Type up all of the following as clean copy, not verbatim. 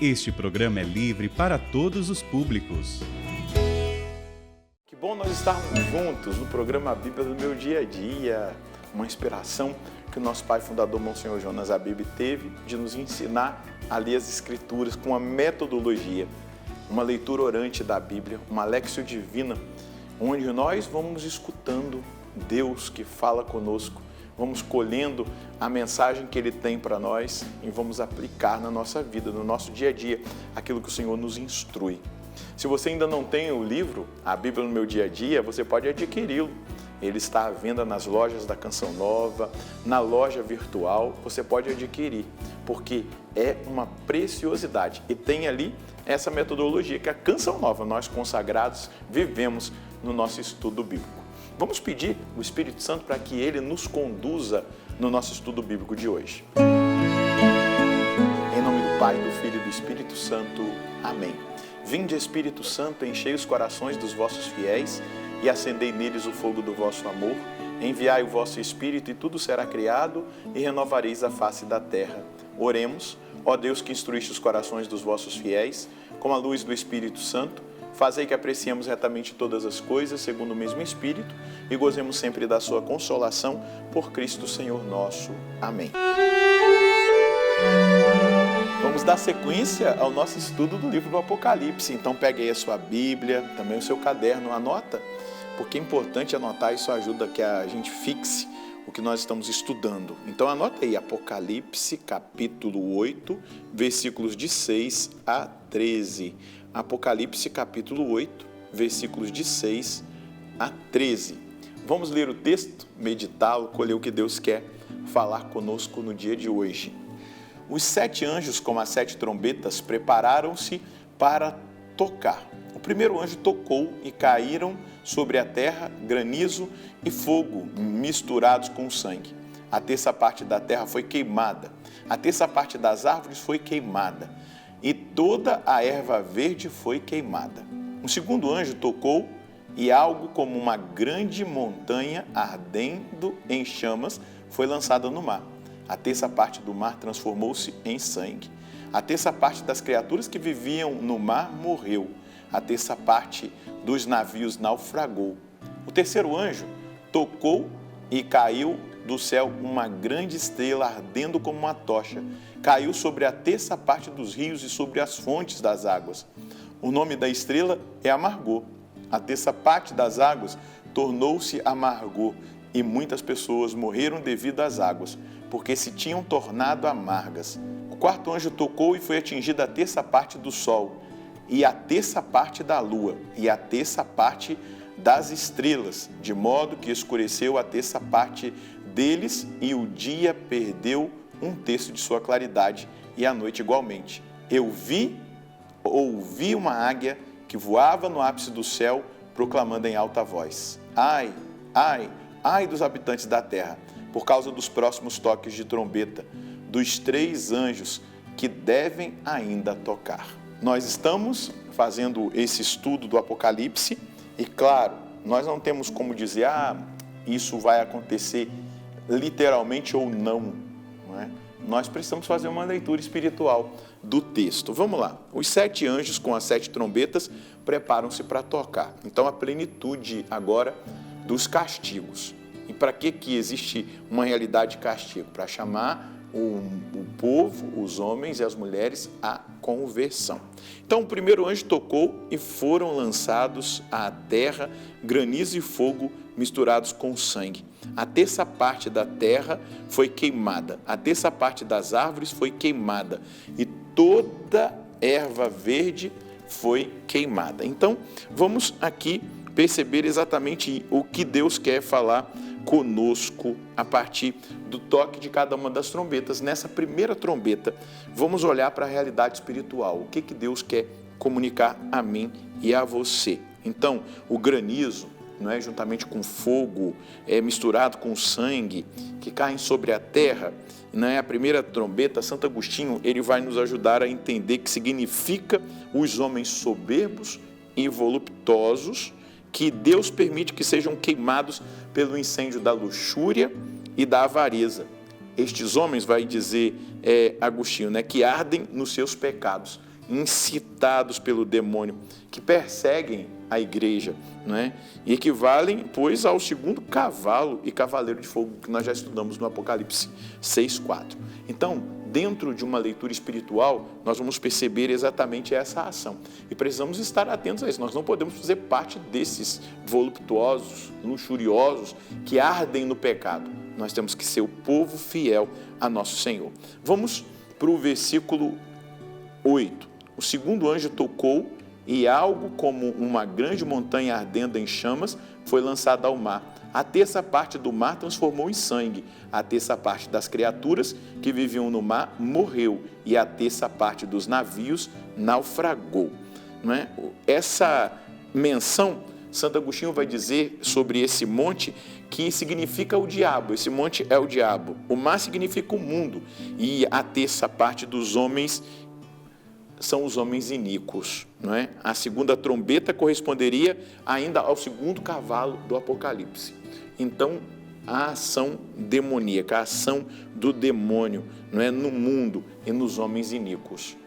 Este programa é livre para todos os públicos. Que bom nós estarmos juntos no programa A Bíblia do Meu Dia a Dia. Uma inspiração que o nosso pai fundador, Monsenhor Jonas Abib, teve de nos ensinar a ler as Escrituras com uma metodologia, uma leitura orante da Bíblia, uma Léxio Divina, onde nós vamos escutando Deus que fala conosco, vamos colhendo a mensagem que Ele tem para nós e vamos aplicar na nossa vida, no nosso dia a dia, aquilo que o Senhor nos instrui. Se você ainda não tem o livro, A Bíblia no Meu Dia a Dia, você pode adquiri-lo. Ele está à venda nas lojas da Canção Nova, na loja virtual, você pode adquirir, porque é uma preciosidade. E tem ali essa metodologia que a Canção Nova, nós consagrados, vivemos no nosso estudo bíblico. Vamos pedir o Espírito Santo para que Ele nos conduza no nosso estudo bíblico de hoje. Em nome do Pai, do Filho e do Espírito Santo. Amém. Vinde, Espírito Santo, enchei os corações dos vossos fiéis e acendei neles o fogo do vosso amor. Enviai o vosso Espírito e tudo será criado e renovareis a face da terra. Oremos, ó Deus que instruíste os corações dos vossos fiéis, com a luz do Espírito Santo, fazei que apreciemos retamente todas as coisas, segundo o mesmo Espírito, e gozemos sempre da sua consolação, por Cristo Senhor nosso. Amém. Vamos dar sequência ao nosso estudo do livro do Apocalipse. Então pegue aí a sua Bíblia, também o seu caderno, anota, porque é importante anotar, isso ajuda que a gente fixe o que nós estamos estudando. Então anota aí, Apocalipse capítulo 8, versículos de 6 a 13. Apocalipse capítulo 8, versículos de 6 a 13. Vamos ler o texto, meditá-lo, colher o que Deus quer falar conosco no dia de hoje. Os 7 anjos com as 7 trombetas prepararam-se para tocar. O primeiro anjo tocou e caíram sobre a terra granizo e fogo misturados com sangue. A terça parte da terra foi queimada, a terça parte das árvores foi queimada e toda a erva verde foi queimada. O segundo anjo tocou e algo como uma grande montanha ardendo em chamas foi lançada no mar. A terça parte do mar transformou-se em sangue. A terça parte das criaturas que viviam no mar morreu. A terça parte dos navios naufragou. O terceiro anjo tocou e caiu do céu uma grande estrela ardendo como uma tocha. Caiu sobre a terça parte dos rios e sobre as fontes das águas. O nome da estrela é Amargor. A terça parte das águas tornou-se amargor e muitas pessoas morreram devido às águas, porque se tinham tornado amargas. O quarto anjo tocou e foi atingida a terça parte do sol, e a terça parte da lua, e a terça parte das estrelas, de modo que escureceu a terça parte deles, e o dia perdeu um terço de sua claridade, e a noite igualmente. Ouvi uma águia que voava no ápice do céu, proclamando em alta voz: Ai, ai, ai dos habitantes da terra, por causa dos próximos toques de trombeta, dos 3 anjos que devem ainda tocar. Nós estamos fazendo esse estudo do Apocalipse e, claro, nós não temos como dizer, isso vai acontecer literalmente ou não, não é? Nós precisamos fazer uma leitura espiritual do texto. Vamos lá. Os 7 anjos com as 7 trombetas preparam-se para tocar. Então, a plenitude agora dos castigos. E para que existe uma realidade de castigo? Para chamar o povo, os homens e as mulheres à conversão. Então o primeiro anjo tocou e foram lançados à terra granizo e fogo misturados com sangue. A terça parte da terra foi queimada, a terça parte das árvores foi queimada e toda erva verde foi queimada. Então vamos aqui perceber exatamente o que Deus quer falar conosco a partir do toque de cada uma das trombetas. Nessa primeira trombeta, vamos olhar para a realidade espiritual. O que Deus quer comunicar a mim e a você. Então, o granizo, não é, juntamente com fogo, misturado com sangue, que caem sobre a terra, não é? A primeira trombeta, Santo Agostinho, ele vai nos ajudar a entender que significa os homens soberbos e voluptuosos, que Deus permite que sejam queimados pelo incêndio da luxúria e da avareza. Estes homens, vai dizer Agostinho, né, que ardem nos seus pecados, incitados pelo demônio, que perseguem a igreja, não é? E equivalem, pois, ao segundo cavalo e cavaleiro de fogo que nós já estudamos no Apocalipse 6:4. Então, dentro de uma leitura espiritual, nós vamos perceber exatamente essa ação. E precisamos estar atentos a isso. Nós não podemos fazer parte desses voluptuosos, luxuriosos, que ardem no pecado. Nós temos que ser o povo fiel a nosso Senhor. Vamos para o versículo 8. O segundo anjo tocou e algo como uma grande montanha ardendo em chamas foi lançada ao mar. A terça parte do mar transformou em sangue. A terça parte das criaturas que viviam no mar morreu. E a terça parte dos navios naufragou. Não é? Essa menção, Santo Agostinho vai dizer sobre esse monte que significa o diabo. Esse monte é o diabo. O mar significa o mundo. E a terça parte dos homens são os homens iníquos, não é? A segunda trombeta corresponderia ainda ao segundo cavalo do Apocalipse. Então, a ação demoníaca, a ação do demônio, não é, no mundo e nos homens iníquos.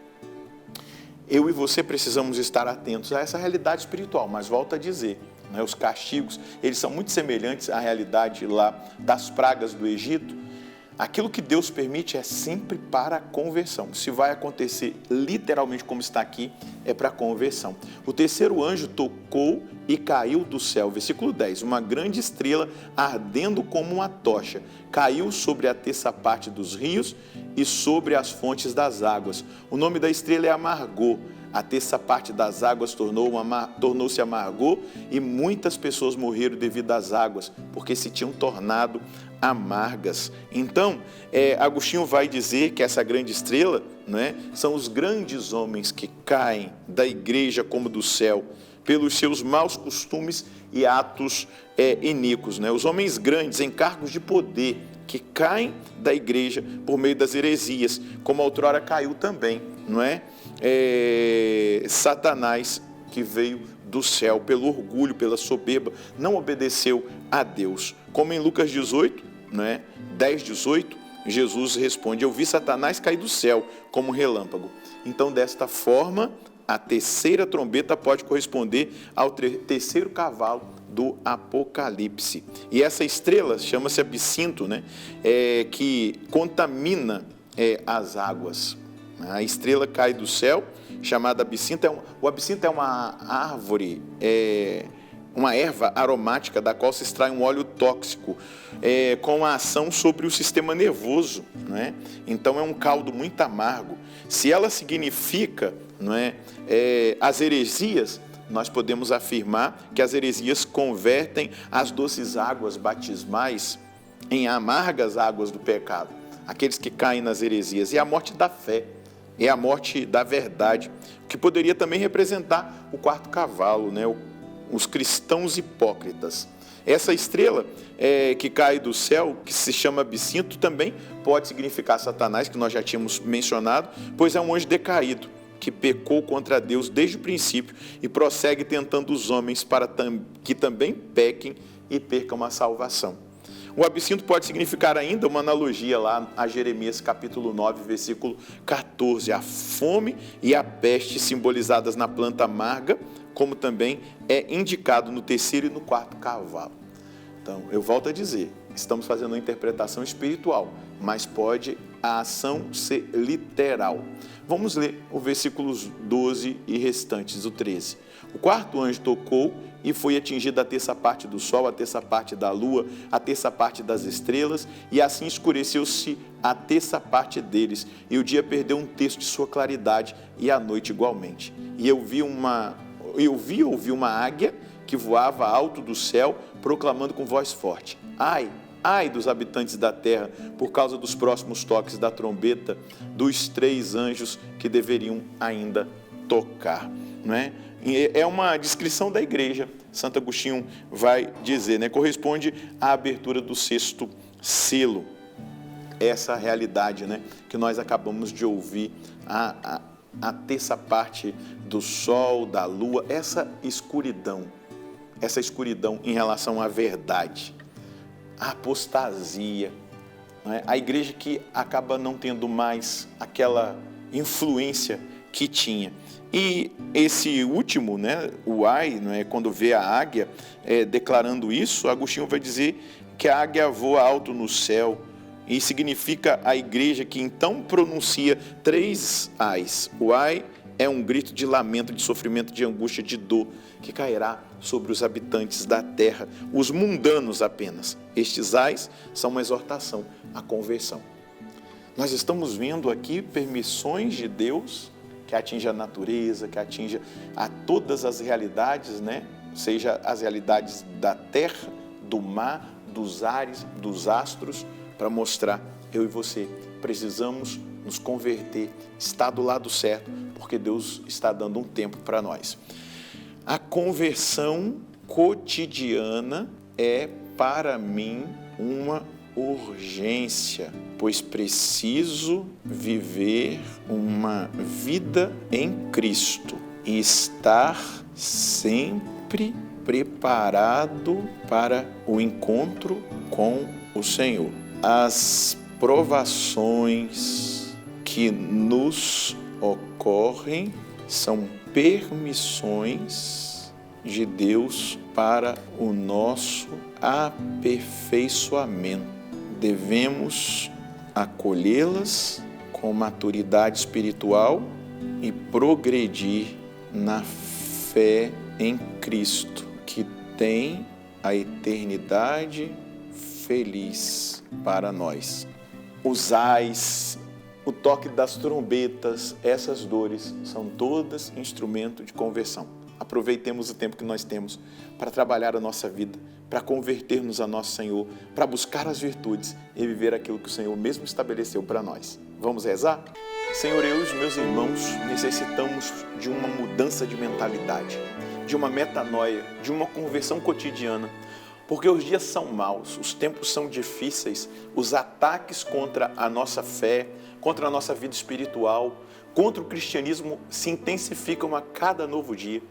Eu e você precisamos estar atentos a essa realidade espiritual, mas volto a dizer, não é, os castigos, eles são muito semelhantes à realidade lá das pragas do Egito. Aquilo que Deus permite é sempre para a conversão. Se vai acontecer literalmente como está aqui, é para a conversão. O terceiro anjo tocou e caiu do céu. Versículo 10. Uma grande estrela ardendo como uma tocha caiu sobre a terça parte dos rios e sobre as fontes das águas. O nome da estrela é Amargor. A terça parte das águas tornou-se amargor e muitas pessoas morreram devido às águas, porque se tinham tornado amargas. Então, Agostinho vai dizer que essa grande estrela, né, são os grandes homens que caem da igreja como do céu, pelos seus maus costumes e atos iníquos. Né? Os homens grandes em cargos de poder que caem da igreja por meio das heresias, como outrora caiu também, não é? Satanás, que veio do céu pelo orgulho, pela soberba, não obedeceu a Deus. Como em Lucas 18, né, 10:18, Jesus responde: eu vi Satanás cair do céu como um relâmpago. Então, desta forma, a terceira trombeta pode corresponder ao terceiro cavalo do Apocalipse. E essa estrela chama-se Absinto, né, que contamina as águas. A estrela cai do céu, chamada absinto. O absinto é uma árvore, uma erva aromática da qual se extrai um óleo tóxico, com a ação sobre o sistema nervoso, não é? Então é um caldo muito amargo. Se ela significa, não é, as heresias, nós podemos afirmar que as heresias convertem as doces águas batismais em amargas águas do pecado. Aqueles que caem nas heresias. E a morte da fé. É a morte da verdade, que poderia também representar o quarto cavalo, né? Os cristãos hipócritas. Essa estrela que cai do céu, que se chama Absinto, também pode significar Satanás, que nós já tínhamos mencionado, pois é um anjo decaído, que pecou contra Deus desde o princípio e prossegue tentando os homens para que também pequem e percam a salvação. O absinto pode significar ainda uma analogia lá a Jeremias capítulo 9, versículo 14. A fome e a peste simbolizadas na planta amarga, como também é indicado no terceiro e no quarto cavalo. Então, eu volto a dizer, estamos fazendo uma interpretação espiritual, mas pode a ação ser literal. Vamos ler os versículos 12 e restantes, o 13. O quarto anjo tocou e foi atingida a terça parte do sol, a terça parte da lua, a terça parte das estrelas, e assim escureceu-se a terça parte deles, e o dia perdeu um terço de sua claridade, e a noite igualmente. E eu ouvi uma águia que voava alto do céu, proclamando com voz forte: ai, ai dos habitantes da terra, por causa dos próximos toques da trombeta dos 3 anjos que deveriam ainda tocar. Não é? É uma descrição da igreja, Santo Agostinho vai dizer, né? Corresponde à abertura do 6º selo. Essa realidade, né, que nós acabamos de ouvir, a terça parte do sol, da lua, essa escuridão em relação à verdade, a apostasia, não é? A igreja que acaba não tendo mais aquela influência que tinha. E esse último, né, o ai, né, quando vê a águia declarando isso, Agostinho vai dizer que a águia voa alto no céu, e significa a igreja que então pronuncia 3 ais. O ai é um grito de lamento, de sofrimento, de angústia, de dor, que cairá sobre os habitantes da terra, os mundanos apenas. Estes ais são uma exortação à conversão. Nós estamos vendo aqui permissões de Deus que atinja a natureza, que atinja a todas as realidades, né? Seja as realidades da terra, do mar, dos ares, dos astros, para mostrar, eu e você precisamos nos converter, estar do lado certo, porque Deus está dando um tempo para nós. A conversão cotidiana é, para mim, uma urgência, pois preciso viver uma vida em Cristo e estar sempre preparado para o encontro com o Senhor. As provações que nos ocorrem são permissões de Deus para o nosso aperfeiçoamento. Devemos acolhê-las com maturidade espiritual e progredir na fé em Cristo, que tem a eternidade feliz para nós. Os ais, o toque das trombetas, essas dores são todas instrumento de conversão. Aproveitemos o tempo que nós temos para trabalhar a nossa vida, para converter-nos a nosso Senhor, para buscar as virtudes e viver aquilo que o Senhor mesmo estabeleceu para nós. Vamos rezar? Senhor, eu e os meus irmãos necessitamos de uma mudança de mentalidade, de uma metanoia, de uma conversão cotidiana, porque os dias são maus, os tempos são difíceis, os ataques contra a nossa fé, contra a nossa vida espiritual, contra o cristianismo se intensificam a cada novo dia.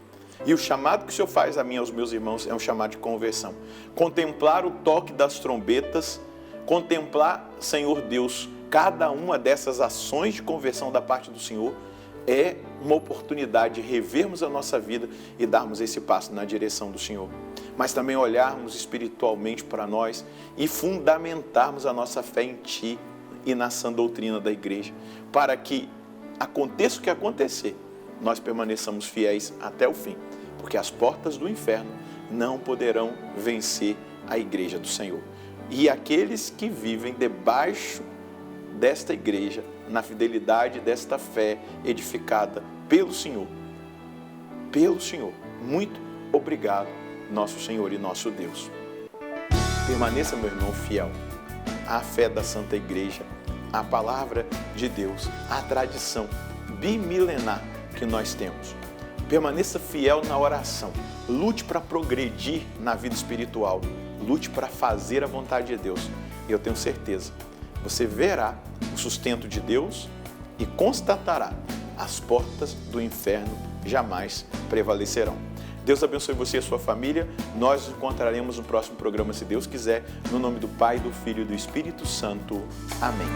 E o chamado que o Senhor faz a mim e aos meus irmãos é um chamado de conversão. Contemplar o toque das trombetas, contemplar, Senhor Deus, cada uma dessas ações de conversão da parte do Senhor é uma oportunidade de revermos a nossa vida e darmos esse passo na direção do Senhor. Mas também olharmos espiritualmente para nós e fundamentarmos a nossa fé em Ti e na sã doutrina da igreja, para que aconteça o que acontecer, nós permaneçamos fiéis até o fim, porque as portas do inferno não poderão vencer a igreja do Senhor. E aqueles que vivem debaixo desta igreja, na fidelidade desta fé edificada pelo Senhor, muito obrigado, nosso Senhor e nosso Deus. Permaneça, meu irmão, fiel à fé da Santa Igreja, à palavra de Deus, à tradição bimilenar que nós temos. Permaneça fiel na oração, lute para progredir na vida espiritual, lute para fazer a vontade de Deus. E eu tenho certeza, você verá o sustento de Deus e constatará as portas do inferno jamais prevalecerão. Deus abençoe você e a sua família. Nós nos encontraremos no próximo programa, se Deus quiser, no nome do Pai, do Filho e do Espírito Santo. Amém.